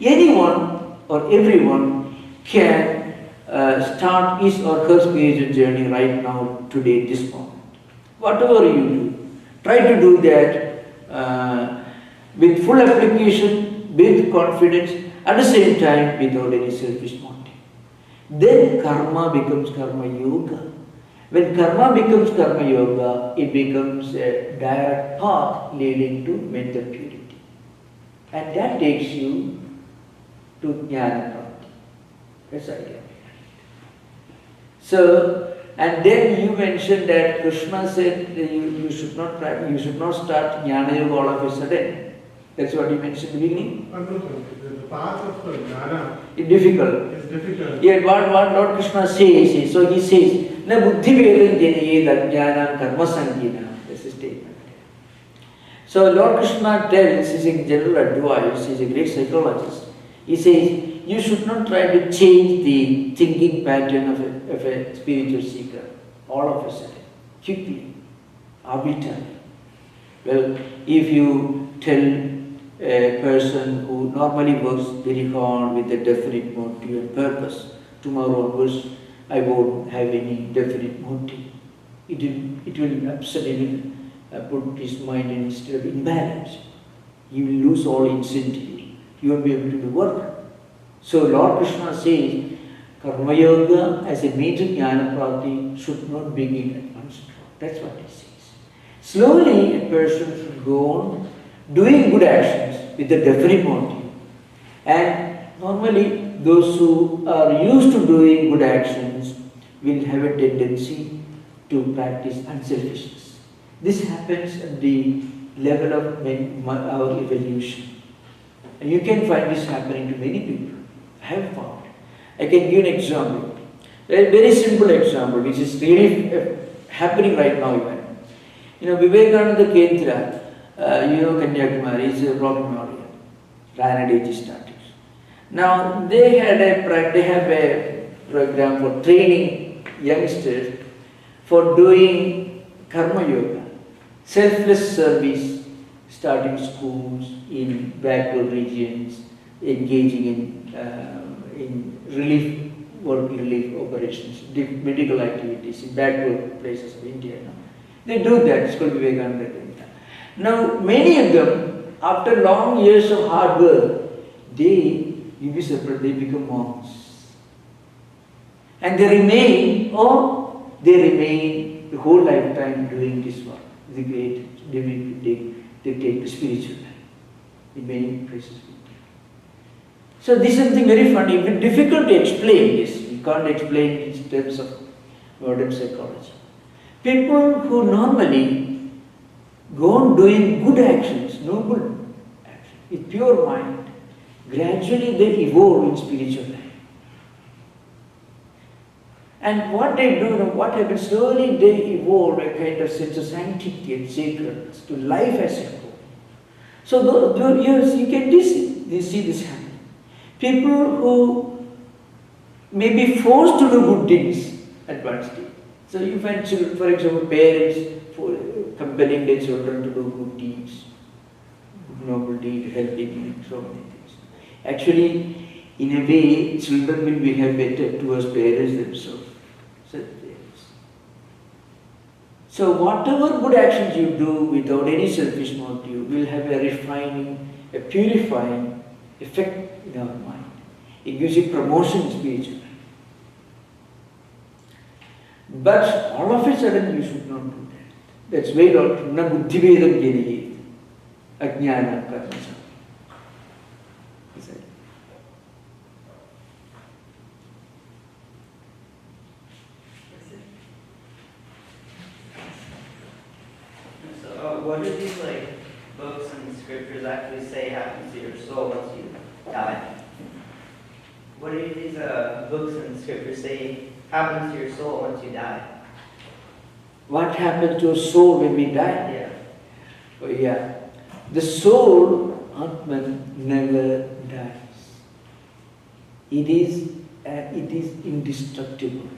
S1: anyone or everyone can start his or her spiritual journey right now, today, this moment. Whatever you do, try to do that with full application, with confidence, at the same time without any selfish motive. Then karma becomes Karma Yoga. When karma becomes Karma Yoga, it becomes a direct path leading to mental purity. And that takes you to Jnana Prapti. That's the idea. So, and then you mentioned that Krishna said that you should not practice, you should not start Jnana Yoga all of a sudden. That's what you mentioned in the beginning.
S3: The path of Jnana
S1: It's difficult.
S3: is difficult.
S1: Yet what Lord Krishna says is, so he says, Na buddhi vedam janayed ajnanam karma sangina. That's a statement. So Lord Krishna tells, he's a general advice, he's a great psychologist. He says, you should not try to change the thinking pattern of a spiritual seeker all of a sudden, quickly, arbitrarily. Well, if you tell a person who normally works very hard with a definite motive and purpose, tomorrow onwards I won't have any definite motive, it will absolutely put his mind in a state of imbalance. He will lose all incentive. He won't be able to do work. So Lord Krishna says, Karma Yoga as a major Jnana Prapti should not begin at one stroke. That's what he says. Slowly a person should go on doing good actions with a definite motive. And normally those who are used to doing good actions will have a tendency to practice unselfishness. This happens at the level of our evolution. And you can find this happening to many people. I have found. I can give an example. A very simple example which is really happening right now even. Vivekananda Kendra, Kanyakumari is a rock memorial. Ranadiji started. Now they have a program for training youngsters for doing karma yoga, selfless service, starting schools in backward regions, engaging in relief operations, medical activities in backward places of India. They do that. It's called Vivekananda. Now many of them, after long years of hard work, they become monks. And they remain the whole lifetime doing this work. The great, they take the spiritual life in many places. So this is something very funny, but difficult to explain this. We can't explain it in terms of modern psychology. People who normally go on doing good actions, noble actions, with pure mind, gradually they evolve in spiritual life. And what they do, what happens, slowly they evolve a kind of sense of sanctity and sacredness to life as a whole. So you can see this happening. People who may be forced to do good things at one stage. So you find children, for example, parents compelling their children to do good deeds, noble deeds, helping in so many things. Actually, in a way, children will behave better towards parents themselves. So whatever good actions you do without any selfish motive will have a refining, a purifying effect in our mind. It gives you promotion spiritually. But all of a sudden you should not do that. That's why Lord na buddhi vedam janayet ajnana karma.
S2: What do these books and scriptures actually say happens to your soul once you die? What do these books and scriptures say happens to your soul once you die?
S1: What happens to a soul when we die?
S2: Yeah.
S1: Oh, yeah. The soul, Atman, never dies. It is indestructible.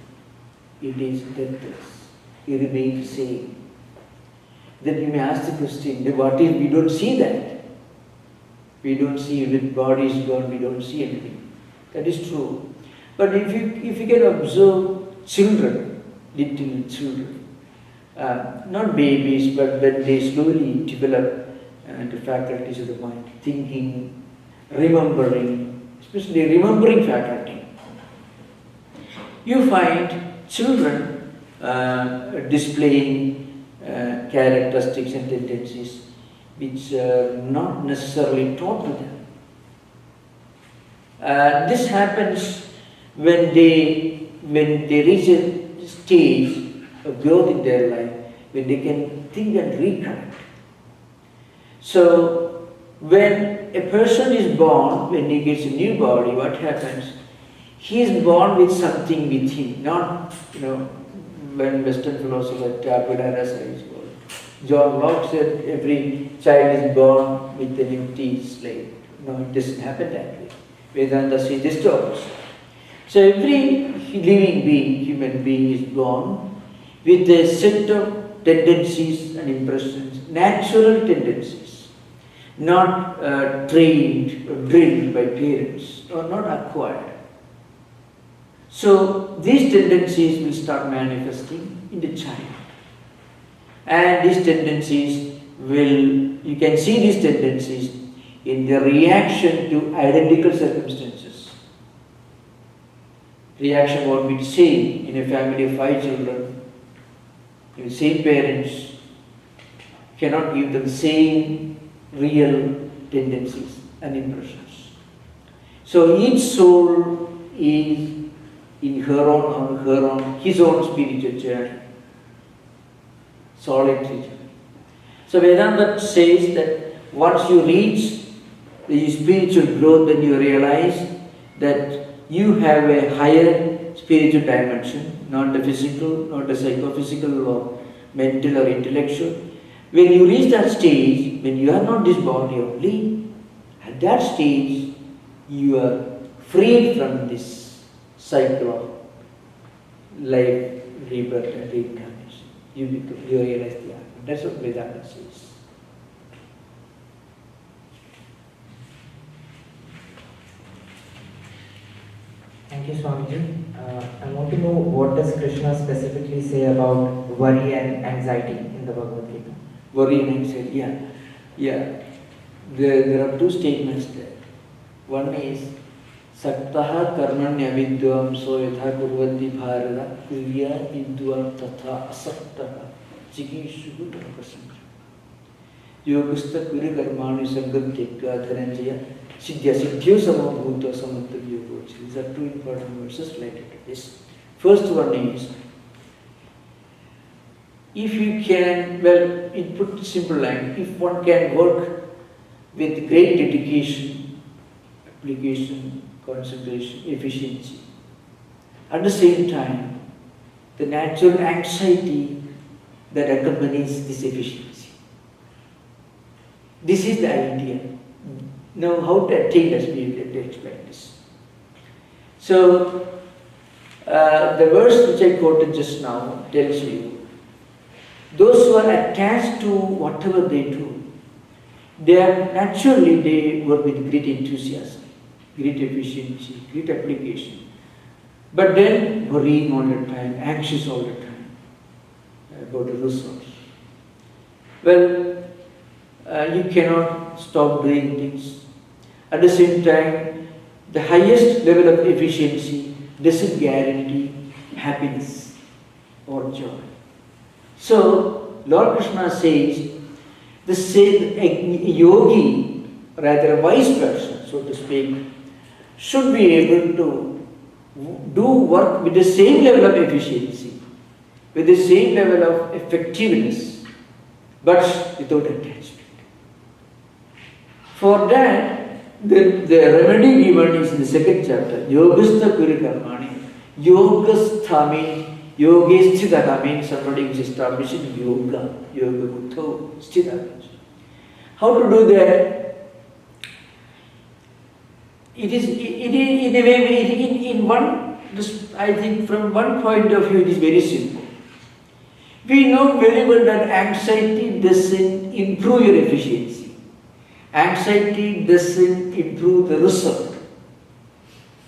S1: It is deathless. It remains the same. Then you may ask the question, what if we don't see that? We don't see, when body is gone, we don't see anything. That is true. But if you can observe children, little children, not babies, but when they slowly develop the faculties of the mind, thinking, remembering, especially remembering faculty, you find children displaying characteristics and tendencies which are not necessarily taught to them. This happens when they reach a stage of growth in their life, when they can think and recollect. So when a person is born, when he gets a new body, what happens? He is born with something with him, not, when Western philosopher Tattwamayananda says, John Locke said every child is born with an empty slate. No, it doesn't happen that way. Vedanta says this to us. So every living being, human being, is born with a set of tendencies and impressions, natural tendencies, not trained or drilled by parents, or not acquired. So these tendencies will start manifesting in the child. And these tendencies you can see these tendencies in the reaction to identical circumstances. reaction won't be the same in a family of 5 children. The same parents cannot give them the same real tendencies and impressions. So each soul is in his own spiritual journey, solitary journey. So Vedanta says that once you reach the spiritual growth, then you realize that you have a higher spiritual dimension, not the physical, not the psychophysical or mental or intellectual. When you reach that stage, when you are not this body only, at that stage you are freed from this cycle of life, rebirth and reincarnation. You realize the Atma. That's what Vedanta says.
S4: Thank you, Swamiji. I want to know, what does Krishna specifically say about worry and anxiety in the Bhagavad Gita?
S1: Worry and anxiety, yeah. There are 2 statements there. One is, Saktaha karmanya vidvamso yatha kurvanti bharata kriya vidvam tatha asaktaha chikishu dharmasamra yogastha kuri karmani sangam tekka dhananjaya siddhya siddhyo samabhuta samantav yogochi. These are 2 important verses related to this. First one is, if you can, well, in put simple line, if one can work with great dedication, application, concentration, efficiency, at the same time, the natural anxiety that accompanies this efficiency. This is the idea. Now, how to attain this, we will explain this. So, the verse which I quoted just now tells you, those who are attached to whatever they do, they work with great enthusiasm, great efficiency, great application. But then worrying all the time, anxious all the time about the results. Well, you cannot stop doing things. At the same time, the highest level of efficiency doesn't guarantee happiness or joy. So, Lord Krishna says, a yogi, rather a wise person, so to speak, should be able to do work with the same level of efficiency, with the same level of effectiveness, but without attachment. For that, the remedy given is in the 2nd chapter, Yogastha Kuri Karmani. Yogastha means, Yogesthitaha means somebody is establishing yoga, yoga buddho, sthita. How to do that? It is in a way, in one, I think from one point of view, it is very simple. We know very well that anxiety doesn't improve your efficiency. Anxiety doesn't improve the result.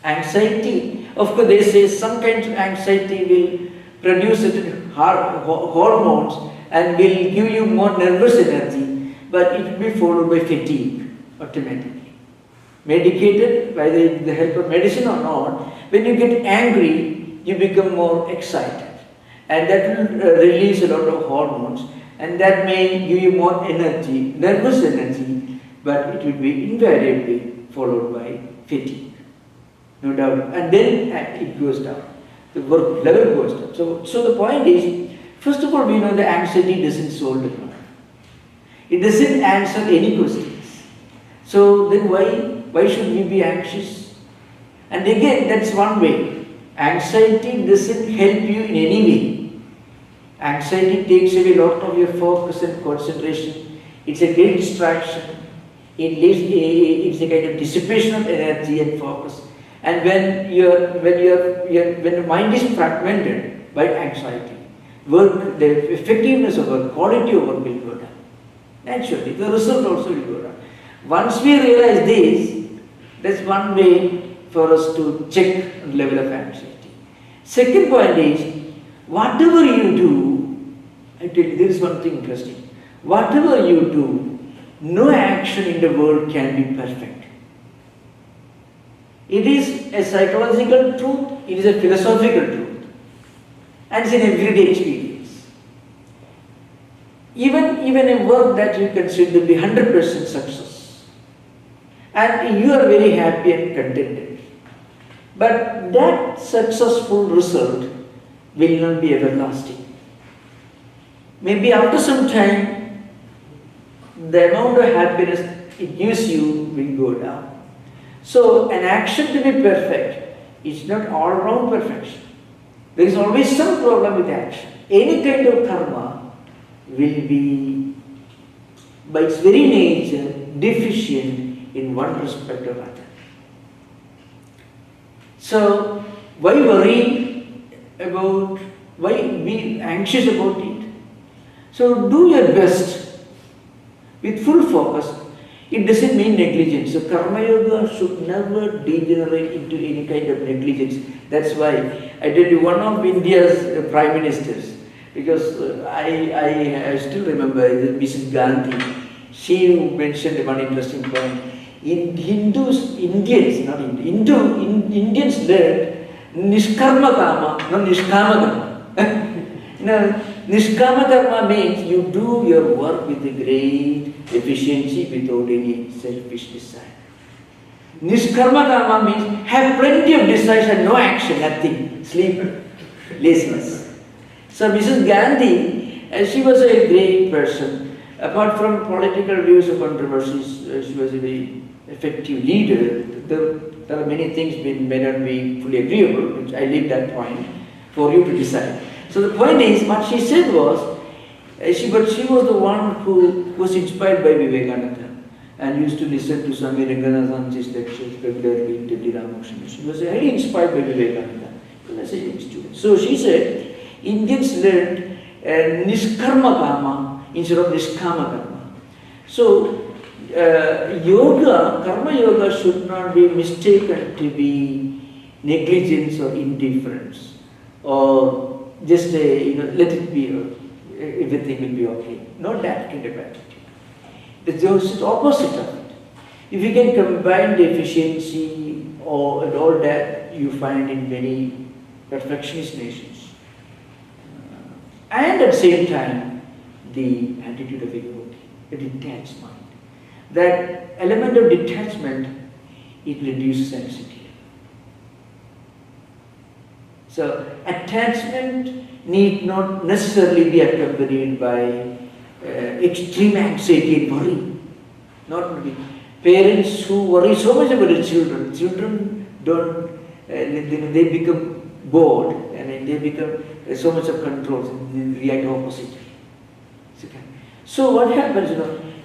S1: Anxiety, of course, they say some kinds of anxiety will produce certain hormones and will give you more nervous energy, but it will be followed by fatigue automatically. Medicated, whether with the help of medicine or not, when you get angry, you become more excited. And that will release a lot of hormones, and that may give you more energy, nervous energy, but it will be invariably followed by fatigue. No doubt. And then it goes down. The work level goes down. So the point is, first of all, we know the anxiety doesn't solve the problem. It doesn't answer any questions. So then why should we be anxious? And again, that's one way. Anxiety doesn't help you in any way. Anxiety takes away a lot of your focus and concentration. It's a great distraction. It's a kind of dissipation of energy and focus. And when the mind is fragmented by anxiety, the effectiveness of work, quality of work will go down. Naturally, the result also will go down. Once we realize this, that's one way for us to check the level of anxiety. Second point is, whatever you do, I tell you, there is one thing interesting. Whatever you do, no action in the world can be perfect. It is a psychological truth, it is a philosophical truth, and it's an everyday experience. Even a work that you consider to be 100% success, and you are very happy and contented, but that successful result will not be everlasting. Maybe after some time, the amount of happiness it gives you will go down. So an action to be perfect is not all round perfection. There is always some problem with action. Any kind of karma will be, by its very nature, deficient in one respect or other. So why worry about, why be anxious about it? So do your best with full focus. It doesn't mean negligence. So karma yoga should never degenerate into any kind of negligence. That's why I tell you, one of India's prime ministers, because I still remember Mrs. Gandhi, she mentioned one interesting point. Indians learned Nishkarma Karma, not Nishkama Karma. Nishkama Karma means you do your work with a great efficiency without any selfish desire. Nishkarma Karma means have plenty of desires and no action, nothing, sleep, laziness. So Mrs. Gandhi, she was a great person. Apart from political views or controversies, she was a very effective leader. There are many things which may not be fully agreeable, which I leave that point for you to decide. So the point is, what she said was, she was the one who was inspired by Vivekananda and used to listen to Swami Ranganathan's lectures regularly in Delhi Ramakrishna. She was highly inspired by Vivekananda as a young student. So she said, Indians learned Nishkarma Karma instead of Nishkama Karma. So karma yoga should not be mistaken to be negligence or indifference or just let it be, everything will be okay. Not that kind of attitude. It's the opposite of it. If you can combine the efficiency and all that you find in many perfectionist nations, and at the same time, the attitude of a yogi, a detached mind. That element of detachment, it reduces anxiety. So attachment need not necessarily be accompanied by extreme anxiety and worry. Not be parents who worry so much about the children. Children don't, they become bored and they become so much of control. They react oppositely. So what happens?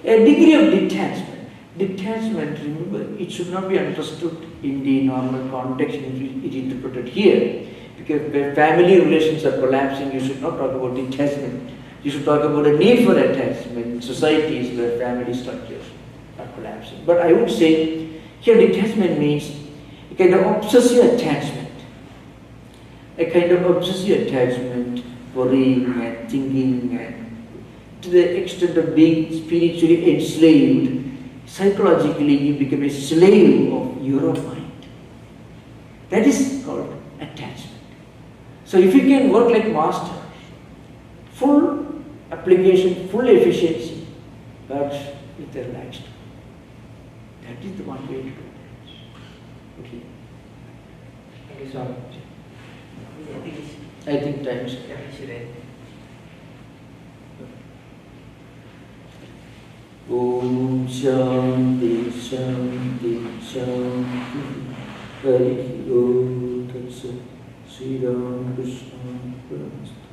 S1: A degree of detachment. Detachment, remember, it should not be understood in the normal context in which it is interpreted here. Because where family relations are collapsing, you should not talk about detachment. You should talk about a need for attachment in societies where family structures are collapsing. But I would say here detachment means a kind of obsessive attachment. A kind of obsessive attachment, worrying and thinking, and to the extent of being spiritually enslaved, psychologically you become a slave of your own mind. That is called attachment. So if you can work like master, full application, full efficiency, but with a relaxed mind. That is the one way to do that. Okay.
S4: Thank you so much.
S1: I think time is Om Shanti Shanti Shanti Hari Om Tat Sat Sri Ram Krishna Prasthana